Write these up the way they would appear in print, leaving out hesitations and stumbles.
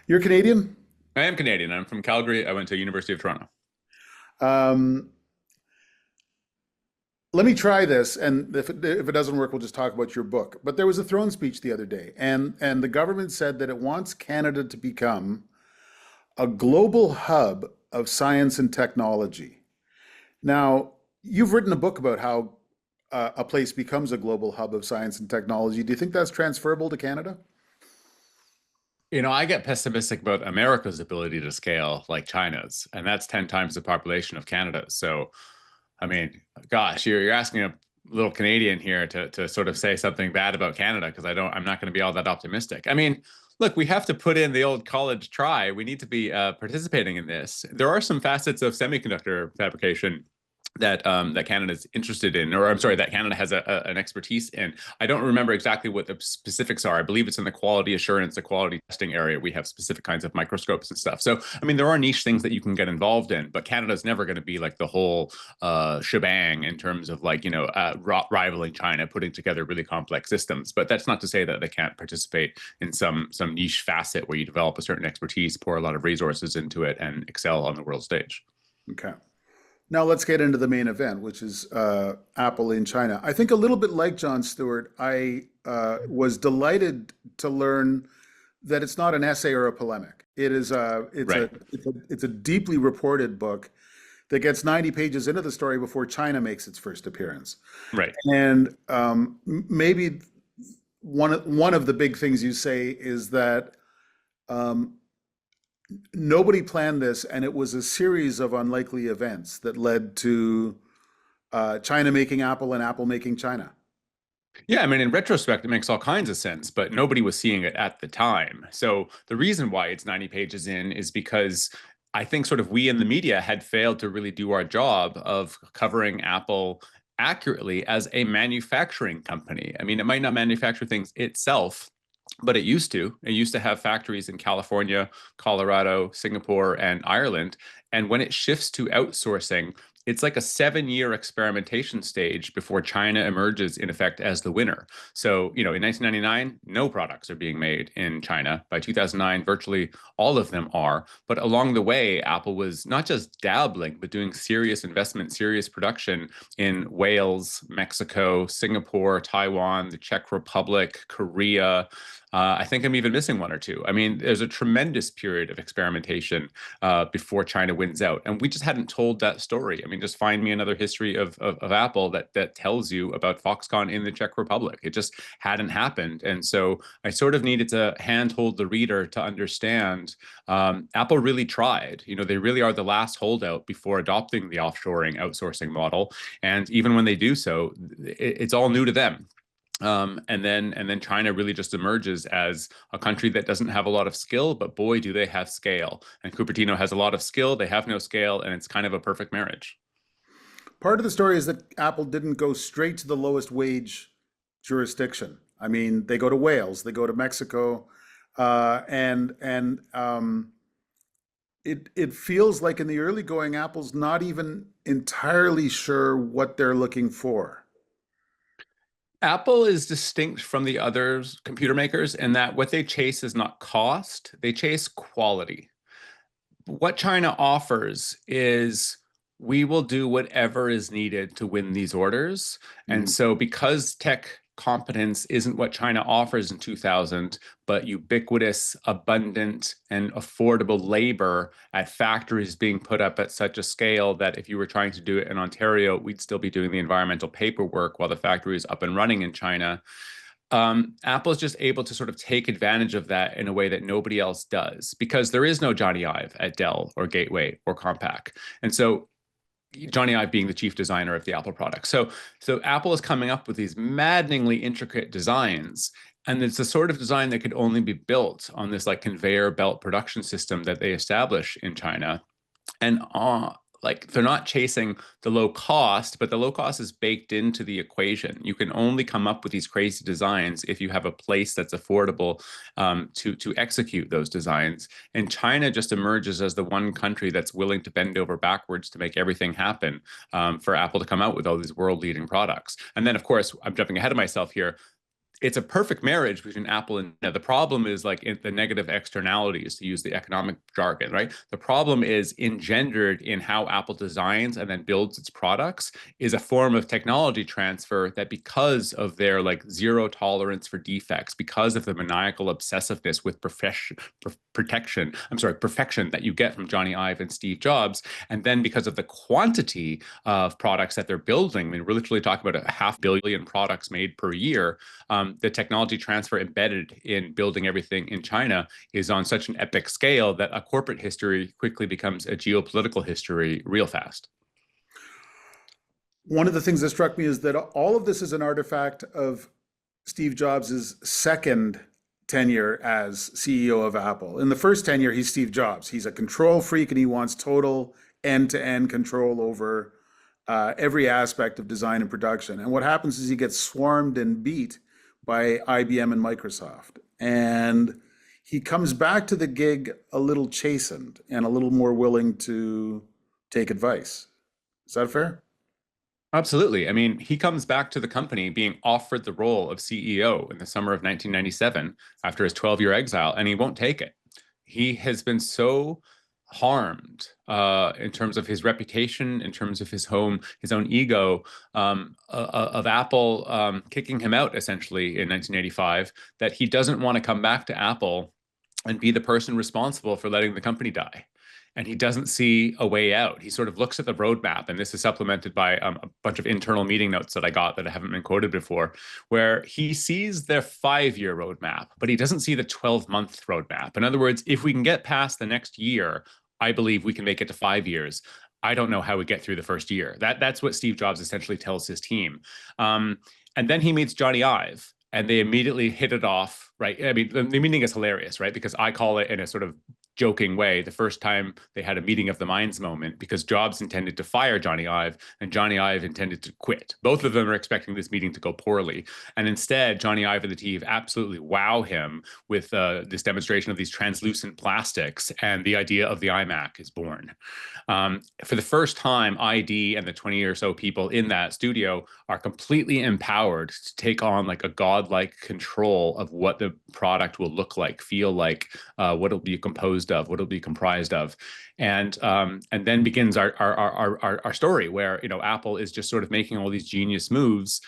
You're Canadian? I am Canadian. I'm from Calgary. I went to University of Toronto. Um, Let me try this, and if it doesn't work, we'll just talk about your book. But there was a throne speech the other day, and the government said that it wants Canada to become a global hub of science and technology. Now, you've written a book about how a place becomes a global hub of science and technology. Do you think that's transferable to Canada? I get pessimistic about America's ability to scale like China's, and that's 10 times the population of Canada. So, I mean, gosh, you're asking a little Canadian here to sort of say something bad about Canada because I'm not going to be all that optimistic. I mean, look, we have to put in the old college try. We need to be participating in this. There are some facets of semiconductor fabrication that Canada's interested in, or I'm sorry, that Canada has an expertise in. I don't remember exactly what the specifics are. I believe it's in the quality assurance, the quality testing area. We have specific kinds of microscopes and stuff. So, I mean, there are niche things that you can get involved in, but Canada's never going to be like the whole shebang in terms of like, rivaling China, putting together really complex systems. But that's not to say that they can't participate in some niche facet where you develop a certain expertise, pour a lot of resources into it, and excel on the world stage. Okay. Now let's get into the main event, which is Apple in China. I think a little bit like John Stewart, I was delighted to learn that it's not an essay or a polemic. Right. It's a deeply reported book that gets 90 pages into the story before China makes its first appearance. Right. And maybe one of the big things you say is that um, nobody planned this, and it was a series of unlikely events that led to China making Apple and Apple making China. Yeah, I mean, in retrospect, it makes all kinds of sense, but nobody was seeing it at the time. So the reason why it's 90 pages in is because I think sort of we in the media had failed to really do our job of covering Apple accurately as a manufacturing company. I mean, it might not manufacture things itself, but it used to. It used to have factories in California, Colorado, Singapore, and Ireland. And when it shifts to outsourcing, it's like a 7 year experimentation stage before China emerges in effect as the winner. So, in 1999, no products are being made in China. By 2009, virtually all of them are. But along the way, Apple was not just dabbling, but doing serious investment, serious production in Wales, Mexico, Singapore, Taiwan, the Czech Republic, Korea. I think I'm even missing one or two. I mean, there's a tremendous period of experimentation before China wins out. And we just hadn't told that story. I mean, just find me another history of Apple that tells you about Foxconn in the Czech Republic. It just hadn't happened. And so I sort of needed to handhold the reader to understand Apple really tried. They really are the last holdout before adopting the offshoring outsourcing model. And even when they do so, it's all new to them. And then China really just emerges as a country that doesn't have a lot of skill, but boy, do they have scale. And Cupertino has a lot of skill, they have no scale, and it's kind of a perfect marriage. Part of the story is that Apple didn't go straight to the lowest wage jurisdiction. I mean, they go to Wales, they go to Mexico, and it feels like in the early going, Apple's not even entirely sure what they're looking for. Apple is distinct from the other computer makers in that what they chase is not cost, they chase quality. What China offers is we will do whatever is needed to win these orders. And Mm. so, because tech competence isn't what China offers in 2000, but ubiquitous, abundant, and affordable labor at factories being put up at such a scale that if you were trying to do it in Ontario, we'd still be doing the environmental paperwork while the factory is up and running in China. Apple is just able to sort of take advantage of that in a way that nobody else does because there is no Johnny Ive at Dell or Gateway or Compaq. And so Johnny Ive being the chief designer of the Apple product. So Apple is coming up with these maddeningly intricate designs. And it's the sort of design that could only be built on this like conveyor belt production system that they establish in China. And like they're not chasing the low cost, but the low cost is baked into the equation. You can only come up with these crazy designs if you have a place that's affordable to execute those designs. And China just emerges as the one country that's willing to bend over backwards to make everything happen for Apple to come out with all these world leading products. And then, of course, I'm jumping ahead of myself here. it's a perfect marriage between Apple and now, the problem is like the negative externalities, to use the economic jargon, right? The problem is engendered in how Apple designs and then builds its products is a form of technology transfer that, because of their like zero tolerance for defects, because of the maniacal obsessiveness with perfection that you get from Johnny Ive and Steve Jobs, and then because of the quantity of products that they're building, I mean, we're literally talking about a 500 million products made per year. The technology transfer embedded in building everything in China is on such an epic scale that a corporate history quickly becomes a geopolitical history real fast. One of the things that struck me is that all of this is an artifact of Steve Jobs' second tenure as CEO of Apple. In the first tenure, he's Steve Jobs. He's a control freak and he wants total end-to-end control over every aspect of design and production. And what happens is he gets swarmed and beat by IBM and Microsoft. And he comes back to the gig a little chastened and a little more willing to take advice. Is that fair? Absolutely. I mean, he comes back to the company being offered the role of CEO in the summer of 1997 after his 12-year exile, and he won't take it. He has been so harmed in terms of his reputation, in terms of his own ego, of Apple kicking him out essentially in 1985, that he doesn't want to come back to Apple and be the person responsible for letting the company die. And he doesn't see a way out. He sort of looks at the roadmap, and this is supplemented by a bunch of internal meeting notes that I got that I haven't been quoted before, where he sees their 5-year roadmap, but he doesn't see the 12-month roadmap. In other words, if we can get past the next year, I believe we can make it to 5 years. I don't know how we get through the first year. That's what Steve Jobs essentially tells his team. And then he meets Johnny Ive, and they immediately hit it off, right? I mean, the meeting is hilarious, right? Because I call it, in a sort of joking way, the first time they had a meeting of the minds moment, because Jobs intended to fire Johnny Ive and Johnny Ive intended to quit. Both of them are expecting this meeting to go poorly. And instead, Johnny Ive and the team absolutely wow him with this demonstration of these translucent plastics, and the idea of the iMac is born. For the first time, ID and the 20 or so people in that studio are completely empowered to take on like a godlike control of what the product will look like, feel like, what it'll be composed of, what it'll be comprised of. And then begins our story where, you know, Apple is just sort of making all these genius moves,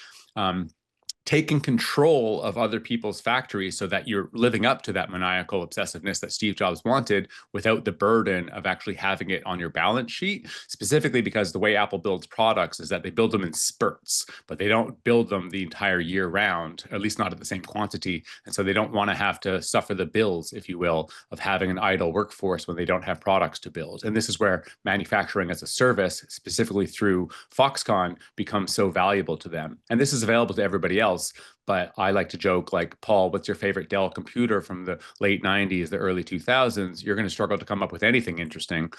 taking control of other people's factories so that you're living up to that maniacal obsessiveness that Steve Jobs wanted without the burden of actually having it on your balance sheet, specifically because the way Apple builds products is that they build them in spurts, but they don't build them the entire year round, at least not at the same quantity. And so they don't want to have to suffer the bills, if you will, of having an idle workforce when they don't have products to build. And this is where manufacturing as a service, specifically through Foxconn, becomes so valuable to them. And this is available to everybody else. But I like to joke, like, Paul, what's your favorite Dell computer from the late 90s, the early 2000s? You're going to struggle to come up with anything interesting.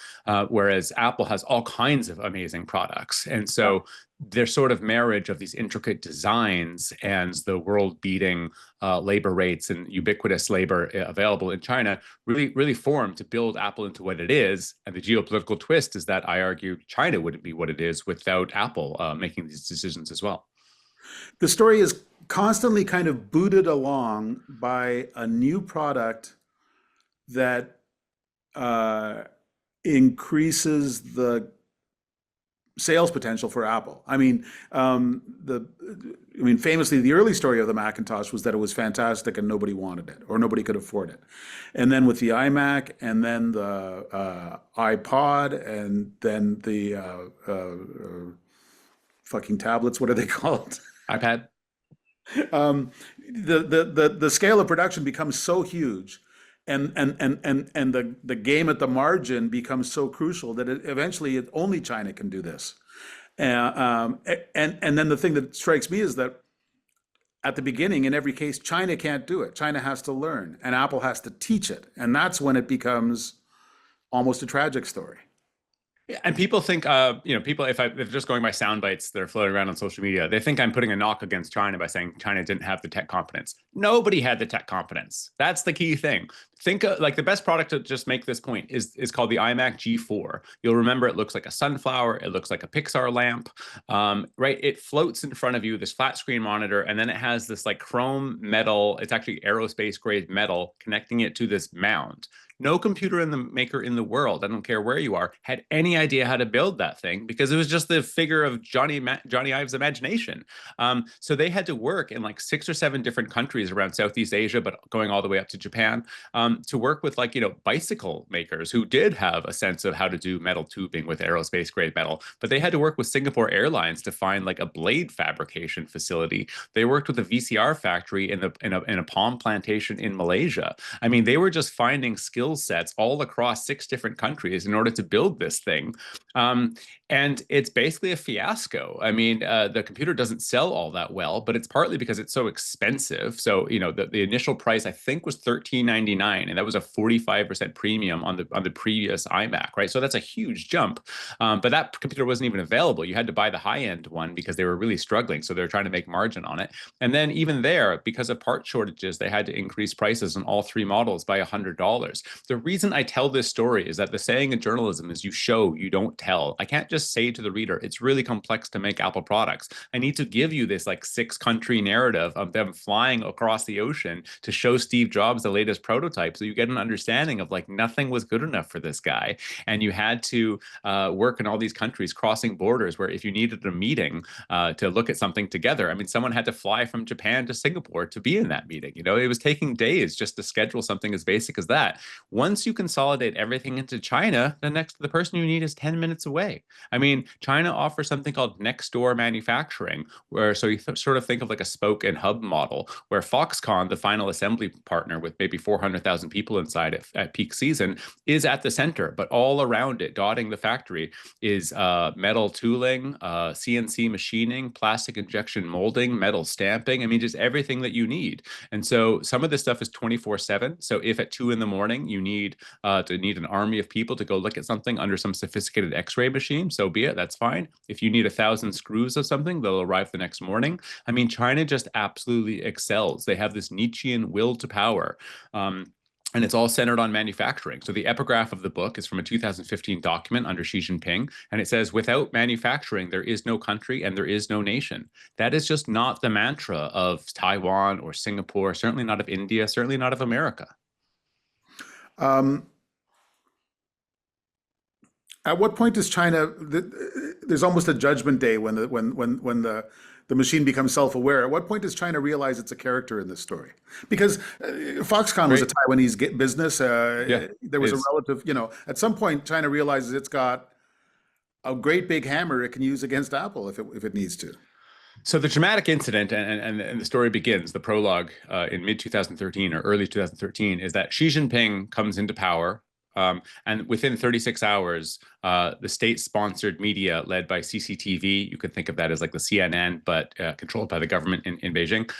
Whereas Apple has all kinds of amazing products. And so their sort of marriage of these intricate designs and the world-beating labor rates and ubiquitous labor available in China really formed to build Apple into what it is. And the geopolitical twist is that I argue China wouldn't be what it is without Apple making these decisions as well. The story is constantly kind of booted along by a new product that increases the sales potential for Apple. Famously, the early story of the Macintosh was that it was fantastic and nobody wanted it or nobody could afford it. And then with the iMac, and then the iPod, and then the fucking tablets, what are they called? iPad. The scale of production becomes so huge, and the game at the margin becomes so crucial that only China can do this. And then the thing that strikes me is that at the beginning, in every case, China can't do it. China has to learn, and Apple has to teach it, and that's when it becomes almost a tragic story. Yeah, and people think, people, if they're just going by sound bites that are floating around on social media, they think I'm putting a knock against China by saying China didn't have the tech competence. Nobody had the tech competence. That's the key thing. Think like the best product to just make this point is called the iMac G4. You'll remember it looks like a sunflower. It looks like a Pixar lamp, right? It floats in front of you, this flat screen monitor, and then it has this like chrome metal. It's actually aerospace grade metal connecting it to this mount. No computer in the maker in the world, I don't care where you are, had any idea how to build that thing because it was just the figure of Johnny Ive's imagination. So they had to work in like 6 or 7 different countries around Southeast Asia, but going all the way up to Japan, to work with like bicycle makers who did have a sense of how to do metal tubing with aerospace grade metal, but they had to work with Singapore Airlines to find like a blade fabrication facility. They worked with a VCR factory in a palm plantation in Malaysia. I mean, they were just finding skill sets all across 6 different countries in order to build this thing. Um, and it's basically a fiasco. I mean, the computer doesn't sell all that well, but it's partly because it's so expensive. So, the initial price I think was $13.99, and that was a 45% premium on the previous iMac, right? So that's a huge jump. But that computer wasn't even available. You had to buy the high-end one because they were really struggling. So they're trying to make margin on it. And then even there, because of part shortages, they had to increase prices on all 3 models by $100. The reason I tell this story is that the saying in journalism is you show, you don't tell. I can't just say to the reader, it's really complex to make Apple products. I need to give you this like 6 country narrative of them flying across the ocean to show Steve Jobs the latest prototype. So you get an understanding of like nothing was good enough for this guy. And you had to work in all these countries, crossing borders, where if you needed a meeting to look at something together, I mean, someone had to fly from Japan to Singapore to be in that meeting. It was taking days just to schedule something as basic as that. Once you consolidate everything into China, the person you need is 10 minutes away. I mean, China offers something called next door manufacturing, where so you sort of think of like a spoke and hub model, where Foxconn, the final assembly partner with maybe 400,000 people inside at peak season, is at the center, but all around it, dotting the factory, is metal tooling, CNC machining, plastic injection molding, metal stamping. I mean, just everything that you need. And so some of this stuff is 24/7. So if at 2 in the morning you need an army of people to go look at something under some sophisticated X-ray machine, so be it. That's fine. If you need 1,000 screws of something, they'll arrive the next morning. I mean, China just absolutely excels. They have this Nietzschean will to power. And it's all centered on manufacturing. So the epigraph of the book is from a 2015 document under Xi Jinping, and it says, without manufacturing, there is no country and there is no nation. That is just not the mantra of Taiwan or Singapore, certainly not of India, certainly not of America. Um, at what point does China? There's almost a judgment day when the machine becomes self-aware. At what point does China realize it's a character in this story? Because Foxconn was a Right. Taiwanese business. Yeah, There was a is. relative. At some point, China realizes it's got a great big hammer it can use against Apple if it needs to. So the dramatic incident and the story begins, the prologue in mid 2013 or early 2013 is that Xi Jinping comes into power. And within 36 hours, the state-sponsored media led by CCTV, you could think of that as like the CNN, but controlled by the government in Beijing,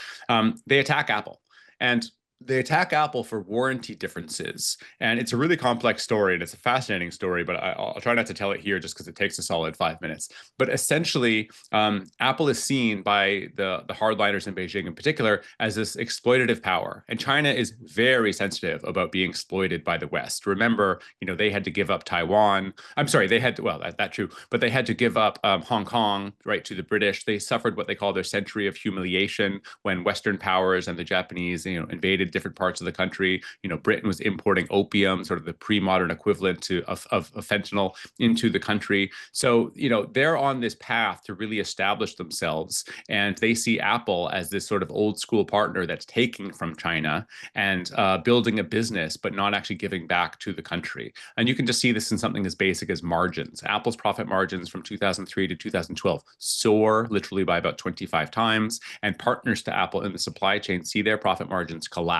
they attack Apple. And they attack Apple for warranty differences. And it's a really complex story, and it's a fascinating story, but I'll try not to tell it here just because it takes a solid 5 minutes. But essentially, Apple is seen by the hardliners in Beijing in particular as this exploitative power. And China is very sensitive about being exploited by the West. Remember, they had to give up Taiwan. I'm sorry, they had to, well, that's true, but they had to give up Hong Kong, right, to the British. They suffered what they call their century of humiliation when Western powers and the Japanese, invaded different parts of the country. Britain was importing opium, sort of the pre-modern equivalent of fentanyl, into the country. So, they're on this path to really establish themselves, and they see Apple as this sort of old school partner that's taking from China and building a business, but not actually giving back to the country. And you can just see this in something as basic as margins. Apple's profit margins from 2003 to 2012 soar literally by about 25 times, and partners to Apple in the supply chain see their profit margins collapse.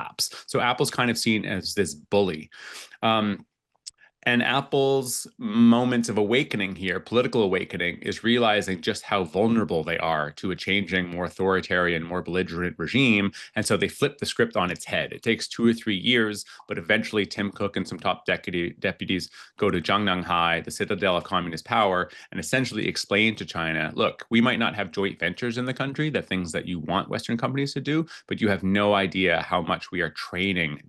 So Apple's kind of seen as this bully. Um, And Apple's moment of awakening here, political awakening, is realizing just how vulnerable they are to a changing, more authoritarian, more belligerent regime. And so they flip the script on its head. It takes 2 or 3 years, but eventually Tim Cook and some top deputies go to Zhongnanhai, the citadel of communist power, and essentially explain to China, look, we might not have joint ventures in the country, the things that you want Western companies to do, but you have no idea how much we are training,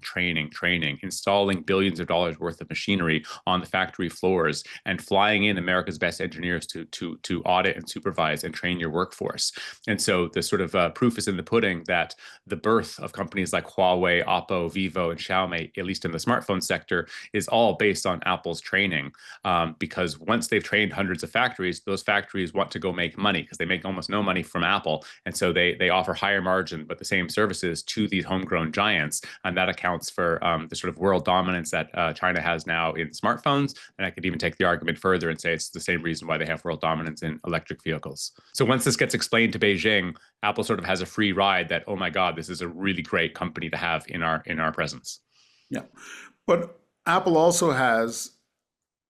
installing billions of dollars worth of machinery on the factory floors and flying in America's best engineers to audit and supervise and train your workforce. And so the sort of proof is in the pudding that the birth of companies like Huawei, Oppo, Vivo, and Xiaomi, at least in the smartphone sector, is all based on Apple's training. Because once they've trained hundreds of factories, those factories want to go make money because they make almost no money from Apple. And so they offer higher margin, but the same services to these homegrown giants. And that accounts for the sort of world dominance that China has now in smartphones. And I could even take the argument further and say it's the same reason why they have world dominance in electric vehicles. So once this gets explained to Beijing, Apple sort of has a free ride that, oh my God, this is a really great company to have in our presence. Yeah. But Apple also has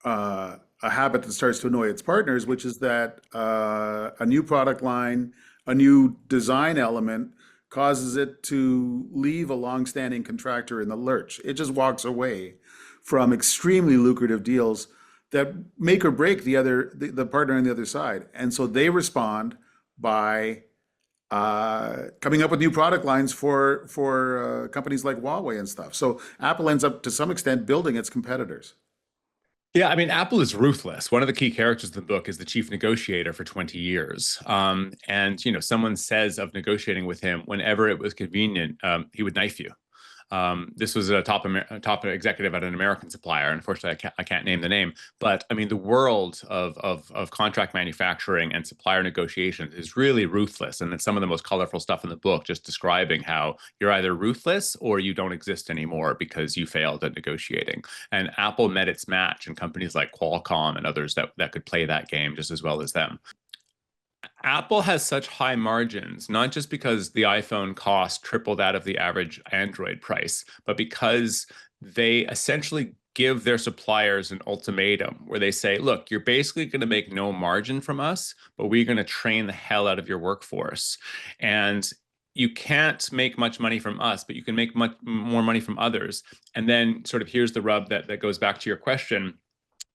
a habit that starts to annoy its partners, which is that a new product line, a new design element causes it to leave a long-standing contractor in the lurch. It just walks away from extremely lucrative deals that make or break the partner on the other side. And so they respond by coming up with new product lines for companies like Huawei and stuff. So Apple ends up to some extent building its competitors. Yeah, I mean, Apple is ruthless. One of the key characters of the book is the chief negotiator for 20 years. And, someone says of negotiating with him, whenever it was convenient, he would knife you. This was a top executive at an American supplier. Unfortunately, I can't name the name, but I mean, the world of contract manufacturing and supplier negotiations is really ruthless, and it's some of the most colorful stuff in the book, just describing how you're either ruthless or you don't exist anymore because you failed at negotiating. And Apple met its match, and companies like Qualcomm and others that could play that game just as well as them. Apple has such high margins, not just because the iPhone cost triple that of the average Android price, but because they essentially give their suppliers an ultimatum where they say, look, you're basically going to make no margin from us, but we're going to train the hell out of your workforce. And you can't make much money from us, but you can make much more money from others. And then sort of here's the rub that goes back to your question.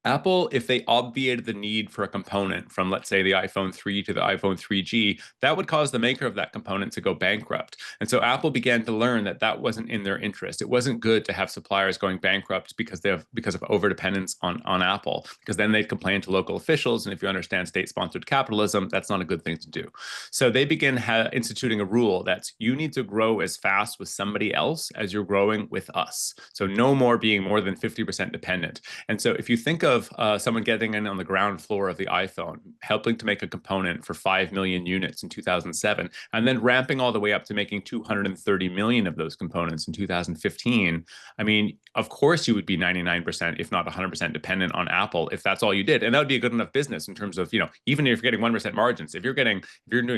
Apple, if they obviated the need for a component from, let's say, the iPhone 3 to the iPhone 3G, that would cause the maker of that component to go bankrupt. And so Apple began to learn that that wasn't in their interest. It wasn't good to have suppliers going bankrupt because of overdependence on Apple, because then they'd complain to local officials. And if you understand state-sponsored capitalism, that's not a good thing to do. So they began instituting a rule that's you need to grow as fast with somebody else as you're growing with us. So no more being more than 50% dependent. And so if you think of someone getting in on the ground floor of the iPhone, helping to make a component for 5 million units in 2007, and then ramping all the way up to making 230 million of those components in 2015, I mean, of course you would be 99%, if not 100% dependent on Apple if that's all you did. And that would be a good enough business in terms of, even if you're getting 1% margins, if you're doing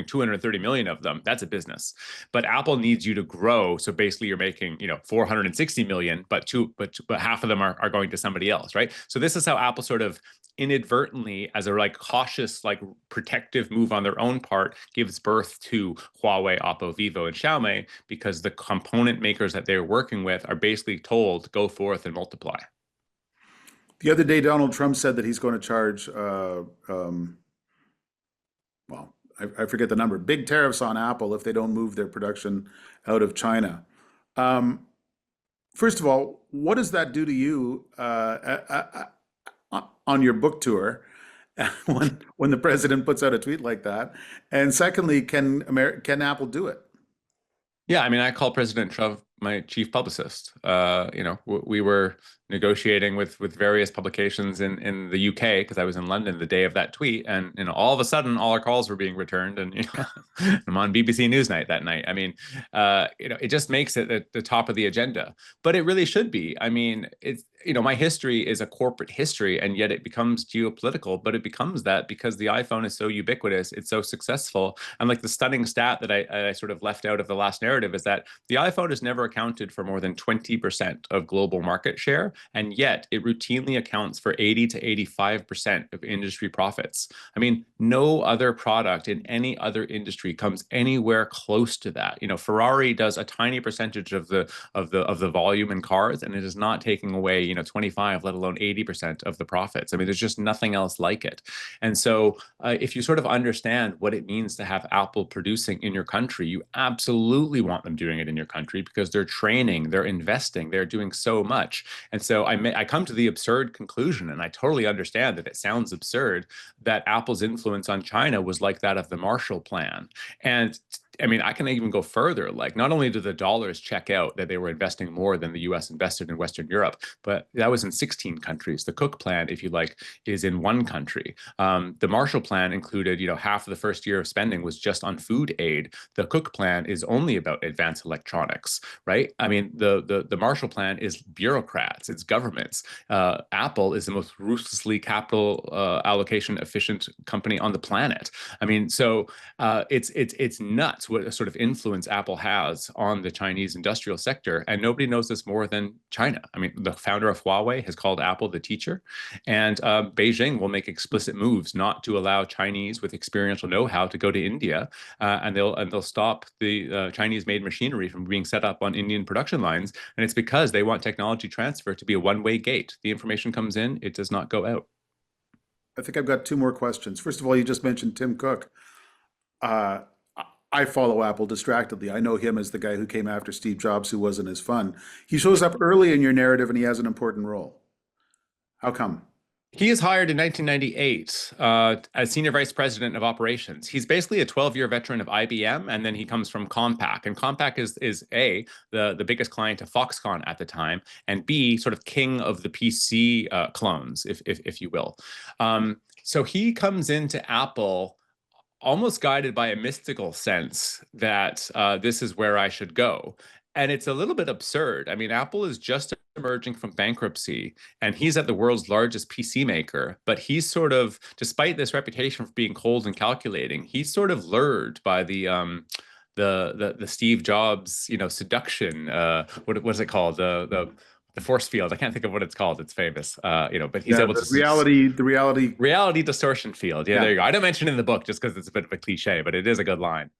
230 million of them, that's a business. But Apple needs you to grow. So basically you're making, 460 million, but half of them are going to somebody else, right? So this is how Apple sort of inadvertently, as a cautious, protective move on their own part, gives birth to Huawei, Oppo, Vivo, and Xiaomi, because the component makers that they're working with are basically told, go forth and multiply. The other day, Donald Trump said that he's going to charge, well, I forget the number, big tariffs on Apple if they don't move their production out of China. Um, First of all, what does that do to you on your book tour when the president puts out a tweet like that? And secondly, can Apple do it? Yeah, I mean, I call President Trump my chief publicist. We were negotiating with various publications in the UK because I was in London the day of that tweet, and all of a sudden all our calls were being returned, and I'm on BBC Newsnight that night. I mean, it just makes it at the top of the agenda, but it really should be. I mean, it's my history is a corporate history, and yet it becomes geopolitical. But it becomes that because the iPhone is so ubiquitous, it's so successful, and the stunning stat that I sort of left out of the last narrative is that the iPhone has never accounted for more than 20% of global market share, and yet it routinely accounts for 80 to 85% of industry profits. I mean, no other product in any other industry comes anywhere close to that. You know, Ferrari does a tiny percentage of the volume in cars, and it is not taking away, you know, 25, let alone 80% of the profits. I mean, there's just nothing else like it. And so if you sort of understand what it means to have Apple producing in your country, you absolutely want them doing it in your country because they're training, they're investing, they're doing so much. And so I come to the absurd conclusion, and I totally understand that it sounds absurd, that Apple's influence on China was like that of the Marshall Plan. And I mean, I can even go further. Like, not only do the dollars check out that they were investing more than the US invested in Western Europe, but that was in 16 countries. The Cook Plan, if you like, is in one country. The Marshall Plan included, you know, half of the first year of spending was just on food aid. The Cook Plan is only about advanced electronics, right? I mean, the Marshall Plan is bureaucrats, it's governments. Apple is the most ruthlessly capital allocation efficient company on the planet. I mean, so it's nuts what sort of influence Apple has on the Chinese industrial sector, and nobody knows this more than China. I mean, the founder of Huawei has called Apple the teacher, and Beijing will make explicit moves not to allow Chinese with experiential know-how to go to India, and they'll stop the Chinese-made machinery from being set up on Indian production lines, and it's because they want technology transfer to be a one-way gate. The information comes in, it does not go out. I think I've got two more questions. First of all, you just mentioned Tim Cook. Uh, I follow Apple distractedly. I know him as the guy who came after Steve Jobs, who wasn't as fun. He shows up early in your narrative and he has an important role. How come? He is hired in 1998 as senior vice president of operations. He's basically a 12-year veteran of IBM, and then he comes from Compaq. And Compaq is A, the biggest client of Foxconn at the time, and B, sort of king of the PC clones, if you will. So he comes into Apple almost guided by a mystical sense that this is where I should go. And it's a little bit absurd. I mean, Apple is just emerging from bankruptcy, and he's at the world's largest PC maker. But he's sort of, despite this reputation for being cold and calculating, he's sort of lured by the Steve Jobs, you know, seduction. What is it called? The force field. I can't think of what it's called. It's famous, you know, but he's Yeah, able the to reality distortion field. Yeah, Yeah. there you go. I don't mention it in the book just because it's a bit of a cliche, but it is a good line.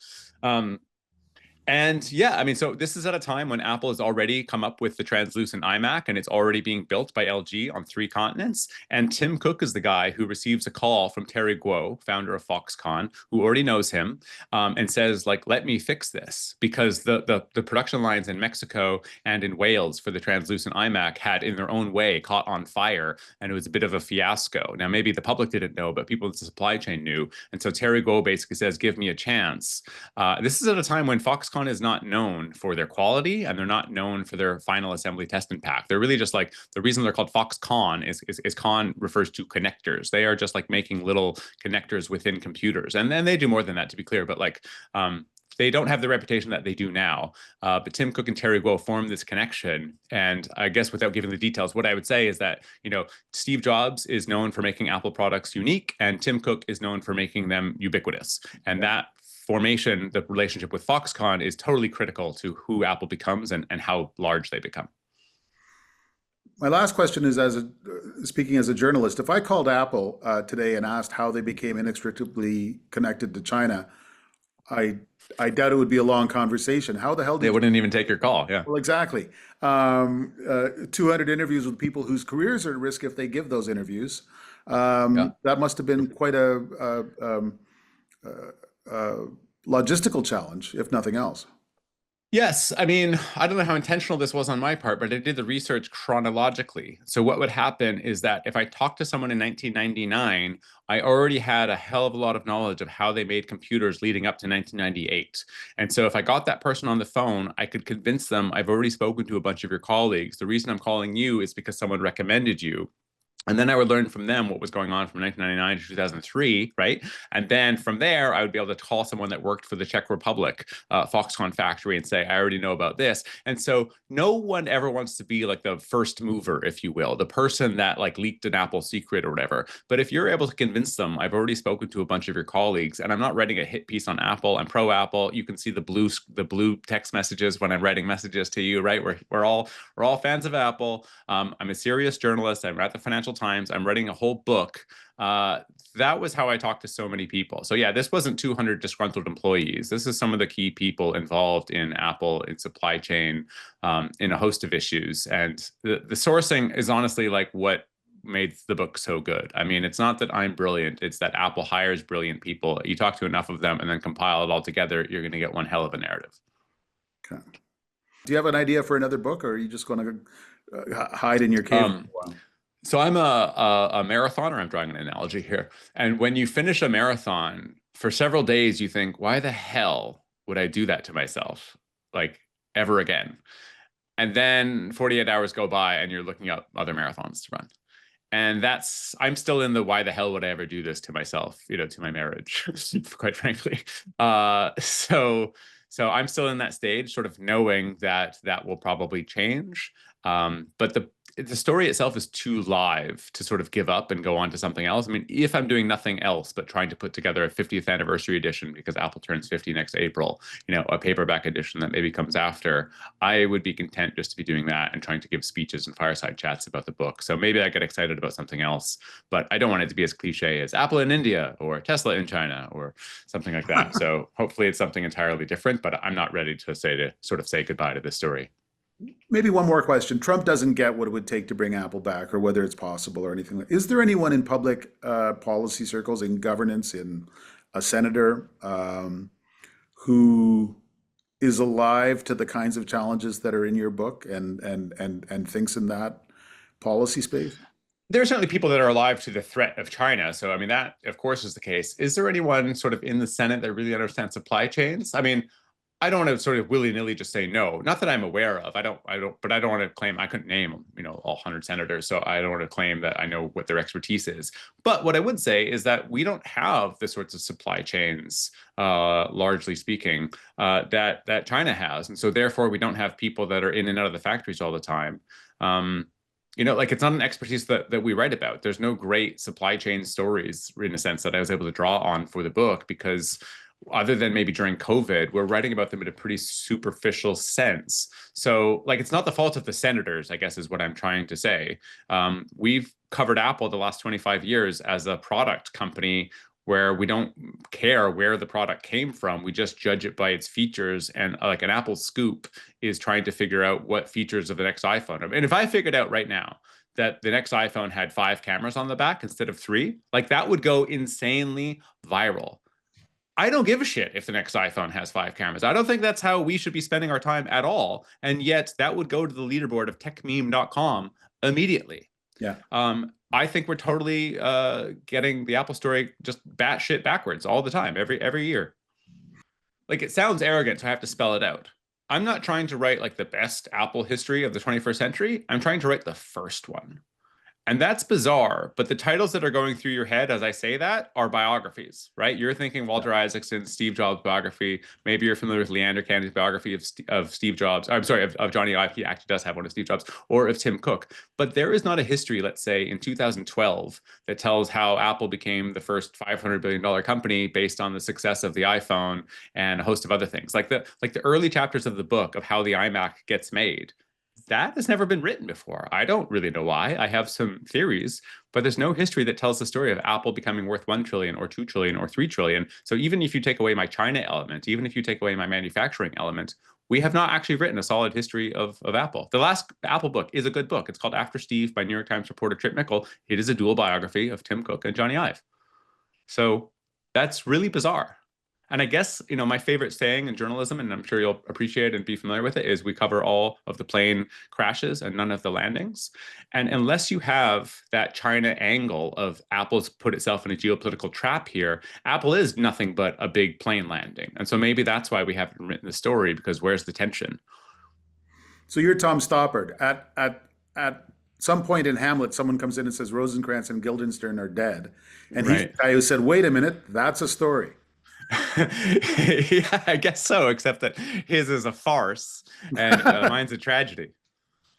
And yeah, I mean, so this is at a time when Apple has already come up with the translucent iMac, and it's already being built by LG on 3 continents. And Tim Cook is the guy who receives a call from Terry Guo, founder of Foxconn, who already knows him, and says, like, let me fix this, because the production lines in Mexico and in Wales for the translucent iMac had, in their own way, caught on fire, and it was a bit of a fiasco. Now, maybe the public didn't know, but people in the supply chain knew. And so Terry Guo basically says, give me a chance. This is at a time when Foxconn is not known for their quality, and they're not known for their final assembly test and pack. They're really just like, the reason they're called Foxconn is con refers to connectors. They are just like making little connectors within computers. And then they do more than that, to be clear, but like, they don't have the reputation that they do now. But Tim Cook and Terry Guo formed this connection. And I guess without giving the details, what I would say is that, you know, Steve Jobs is known for making Apple products unique, and Tim Cook is known for making them ubiquitous. And that formation, the relationship with Foxconn, is totally critical to who Apple becomes and how large they become. My last question is, speaking as a journalist, if I called Apple today and asked how they became inextricably connected to China, I doubt it would be a long conversation. How the hell They did wouldn't even take your call. Yeah. Well, exactly. 200 interviews with people whose careers are at risk if they give those interviews. Yeah. That must have been quite a logistical challenge, if nothing else. Yes, I mean, I don't know how intentional this was on my part, but I did the research chronologically. So what would happen is that if I talked to someone in 1999, I already had a hell of a lot of knowledge of how they made computers leading up to 1998. And so if I got that person on the phone, I could convince them, I've already spoken to a bunch of your colleagues. The reason I'm calling you is because someone recommended you. And then I would learn from them what was going on from 1999 to 2003, right? And then from there, I would be able to call someone that worked for the Czech Republic, Foxconn factory, and say, I already know about this. And so no one ever wants to be like the first mover, if you will, the person that like leaked an Apple secret or whatever. But if you're able to convince them, I've already spoken to a bunch of your colleagues, and I'm not writing a hit piece on Apple. I'm pro Apple. You can see the blue text messages when I'm writing messages to you, right? We're all fans of Apple. I'm a serious journalist. I'm at the Financial Times. I'm writing a whole book. Uh, that was how I talked to so many people. So yeah, this wasn't 200 disgruntled employees. This is some of the key people involved in Apple, in supply chain, in a host of issues. And the sourcing is honestly like what made the book so good. I mean, it's not that I'm brilliant. It's that Apple hires brilliant people. You talk to enough of them and then compile it all together, you're going to get one hell of a narrative. Okay. Do you have an idea for another book, or are you just going to hide in your cave for a Um, while? So I'm a marathoner. I'm drawing an analogy here. And when you finish a marathon, for several days, you think, why the hell would I do that to myself? Like ever again. And then 48 hours go by and you're looking up other marathons to run. And I'm still in the why the hell would I ever do this to myself, to my marriage, quite frankly. So I'm still in that stage, sort of knowing that that will probably change. But the story itself is too live to sort of give up and go on to something else. I mean, if I'm doing nothing else but trying to put together a 50th anniversary edition because Apple turns 50 next April, a paperback edition that maybe comes after, I would be content just to be doing that and trying to give speeches and fireside chats about the book. So maybe I get excited about something else, but I don't want it to be as cliche as Apple in India or Tesla in China or something like that. So hopefully it's something entirely different, but I'm not ready to sort of say goodbye to this story. Maybe one more question. Trump doesn't get what it would take to bring Apple back, or whether it's possible or anything like. Is there anyone in public policy circles, in governance, in a senator, who is alive to the kinds of challenges that are in your book and thinks in that policy space? There are certainly people that are alive to the threat of China. So, I mean, that, of course, is the case. Is there anyone sort of in the Senate that really understands supply chains? I mean, I don't want to sort of willy-nilly just say no. Not that I'm aware of. But I don't want to claim I couldn't name, all 100 senators. So I don't want to claim that I know what their expertise is. But what I would say is that we don't have the sorts of supply chains, largely speaking, that China has. And so therefore, we don't have people that are in and out of the factories all the time. Like it's not an expertise that we write about. There's no great supply chain stories in a sense that I was able to draw on for the book because other than maybe during COVID, we're writing about them in a pretty superficial sense. So, like, it's not the fault of the senators, I guess, is what I'm trying to say. We've covered Apple the last 25 years as a product company where we don't care where the product came from. We just judge it by its features. And like an Apple scoop is trying to figure out what features of the next iPhone. And if I figured out right now that the next iPhone had 5 cameras on the back instead of 3, like that would go insanely viral. I don't give a shit if the next iPhone has 5 cameras. I don't think that's how we should be spending our time at all. And yet that would go to the leaderboard of techmeme.com immediately. Yeah. I think we're totally getting the Apple story just batshit backwards all the time, every year. Like it sounds arrogant, so I have to spell it out. I'm not trying to write like the best Apple history of the 21st century. I'm trying to write the first one. And that's bizarre, but the titles that are going through your head as I say that are biographies, right? You're thinking Walter Isaacson's Steve Jobs biography. Maybe you're familiar with Leander Candy's biography of Steve Jobs. I'm sorry, of Johnny Ive. He actually does have one of Steve Jobs, or of Tim Cook. But there is not a history, let's say, in 2012 that tells how Apple became the first $500 billion company based on the success of the iPhone and a host of other things. Like the early chapters of the book of how the iMac gets made, that has never been written before. I don't really know why. I have some theories, but there's no history that tells the story of Apple becoming worth 1 trillion or 2 trillion or 3 trillion. So even if you take away my China element, even if you take away my manufacturing element, we have not actually written a solid history of Apple. The last Apple book is a good book. It's called After Steve by New York Times reporter Trip Mickle. It is a dual biography of Tim Cook and Johnny Ive. So that's really bizarre. And I guess, my favorite saying in journalism, and I'm sure you'll appreciate and be familiar with it, is we cover all of the plane crashes and none of the landings. And unless you have that China angle of Apple's put itself in a geopolitical trap here, Apple is nothing but a big plane landing. And so maybe that's why we haven't written the story, because where's the tension? So you're Tom Stoppard at some point in Hamlet, someone comes in and says Rosencrantz and Guildenstern are dead, and he's the Right. guy who said, "Wait a minute, that's a story." Yeah, I guess so, except that his is a farce and mine's a tragedy.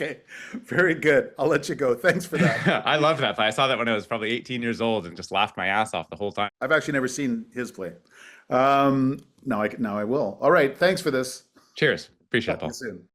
Okay, very good. I'll let you go. Thanks for that. I love that play. I saw that when I was probably 18 years old and just laughed my ass off the whole time. I've actually never seen his play. Now I will. All right, thanks for this. Cheers. Appreciate it, Talk to you Paul. soon.